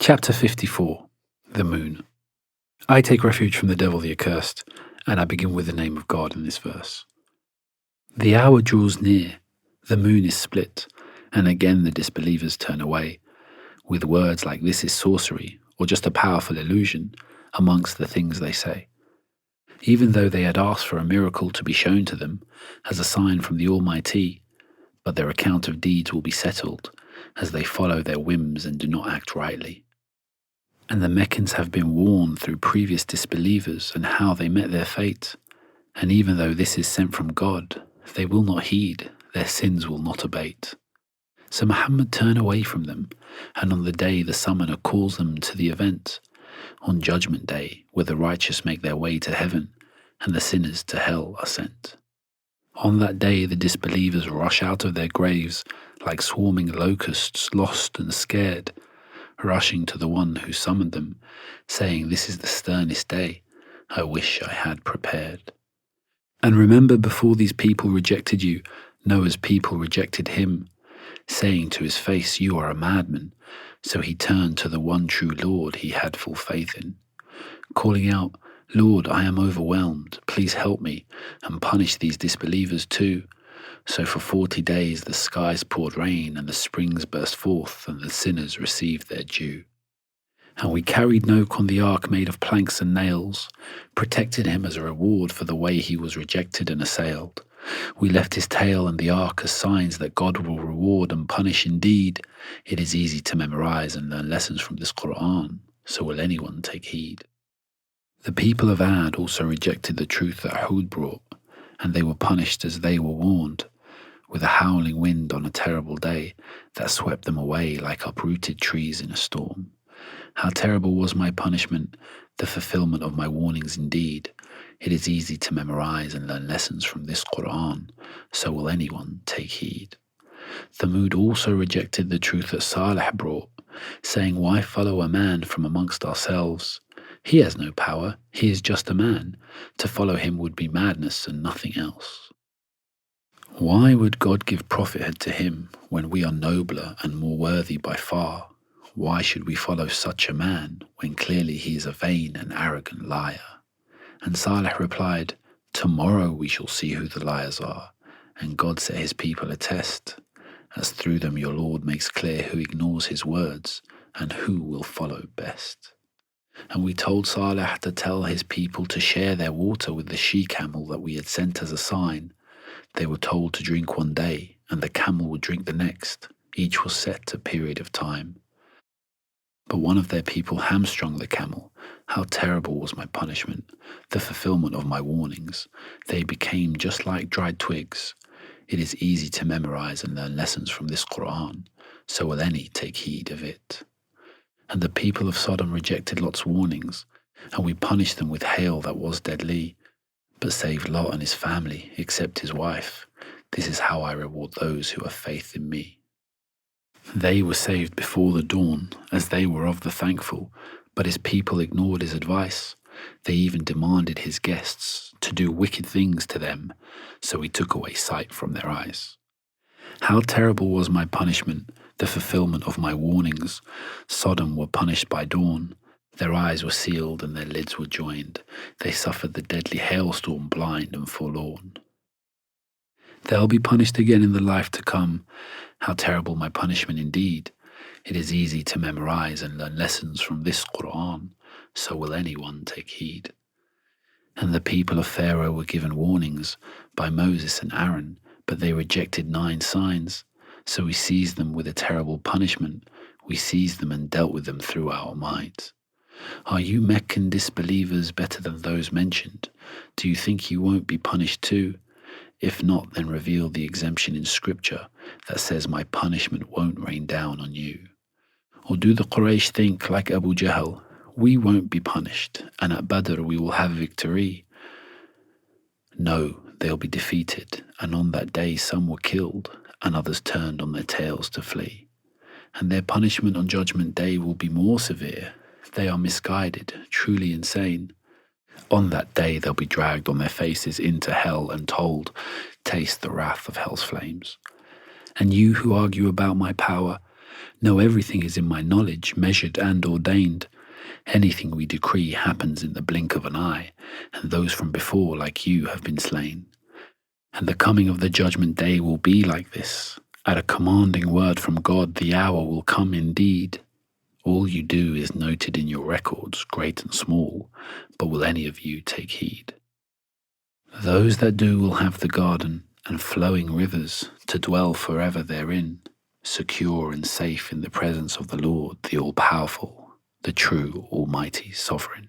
Chapter 54. The Moon. I take refuge from the devil the accursed, and I begin with the name of God in this verse. The hour draws near, the moon is split, and again the disbelievers turn away, with words like this is sorcery, or just a powerful illusion, amongst the things they say. Even though they had asked for a miracle to be shown to them, as a sign from the Almighty, but their account of deeds will be settled, as they follow their whims and do not act rightly. And the Meccans have been warned through previous disbelievers and how they met their fate. And even though this is sent from God, they will not heed, their sins will not abate. So Muhammad turned away from them, and on the day the summoner calls them to the event, on Judgment Day, where the righteous make their way to heaven, and the sinners to hell are sent. On that day the disbelievers rush out of their graves like swarming locusts, lost and scared, rushing to the one who summoned them, saying, "This is the sternest day, I wish I had prepared." And remember, before these people rejected you, Noah's people rejected him, saying to his face, "You are a madman." So he turned to the one true Lord he had full faith in, calling out, "Lord, I am overwhelmed, please help me, and punish these disbelievers too." So for 40 days the skies poured rain, and the springs burst forth, and the sinners received their due. And we carried Noah on the ark made of planks and nails, protected him as a reward for the way he was rejected and assailed. We left his tail and the ark as signs that God will reward and punish indeed. It is easy to memorize and learn lessons from this Qur'an, so will anyone take heed. The people of Ad also rejected the truth that Hud brought, and they were punished as they were warned, with a howling wind on a terrible day that swept them away like uprooted trees in a storm. How terrible was my punishment, the fulfillment of my warnings indeed. It is easy to memorize and learn lessons from this Qur'an, so will anyone take heed. Thamud also rejected the truth that Salih brought, saying, "Why follow a man from amongst ourselves? He has no power, he is just a man. To follow him would be madness and nothing else. Why would God give prophethood to him when we are nobler and more worthy by far? Why should we follow such a man when clearly he is a vain and arrogant liar?" And Salih replied, "Tomorrow we shall see who the liars are, and God set his people a test, as through them your Lord makes clear who ignores his words and who will follow best." And we told Salih to tell his people to share their water with the she-camel that we had sent as a sign. They were told to drink one day, and the camel would drink the next. Each was set a period of time. But one of their people hamstrung the camel. How terrible was my punishment, the fulfillment of my warnings. They became just like dried twigs. It is easy to memorize and learn lessons from this Qur'an, so will any take heed of it. And the people of Sodom rejected Lot's warnings, and we punished them with hail that was deadly, but saved Lot and his family, except his wife. This is how I reward those who have faith in me. They were saved before the dawn, as they were of the thankful, but his people ignored his advice. They even demanded his guests to do wicked things to them, so he took away sight from their eyes. How terrible was my punishment, the fulfillment of my warnings. Sodom were punished by dawn. Their eyes were sealed and their lids were joined. They suffered the deadly hailstorm blind and forlorn. They'll be punished again in the life to come. How terrible my punishment indeed. It is easy to memorize and learn lessons from this Qur'an, so will anyone take heed. And the people of Pharaoh were given warnings by Moses and Aaron, but they rejected 9 signs. So we seized them with a terrible punishment. We seized them and dealt with them through our might. Are you Meccan disbelievers better than those mentioned? Do you think you won't be punished too? If not, then reveal the exemption in scripture that says my punishment won't rain down on you. Or do the Quraysh think, like Abu Jahl, we won't be punished, and at Badr we will have victory? No, they'll be defeated, and on that day some were killed, and others turned on their tails to flee. And their punishment on Judgment Day will be more severe. They are misguided, truly insane. On that day they'll be dragged on their faces into hell and told, "Taste the wrath of hell's flames." And you who argue about my power, Know everything is in my knowledge, measured and ordained. Anything we decree happens in the blink of an eye, and those from before like you have been slain. And the coming of the judgment day will be like this. At a commanding word from God, the hour will come indeed. All you do is noted in your records, great and small, but will any of you take heed? Those that do will have the garden and flowing rivers to dwell forever therein, secure and safe in the presence of the Lord, the all-powerful, the true, almighty, sovereign.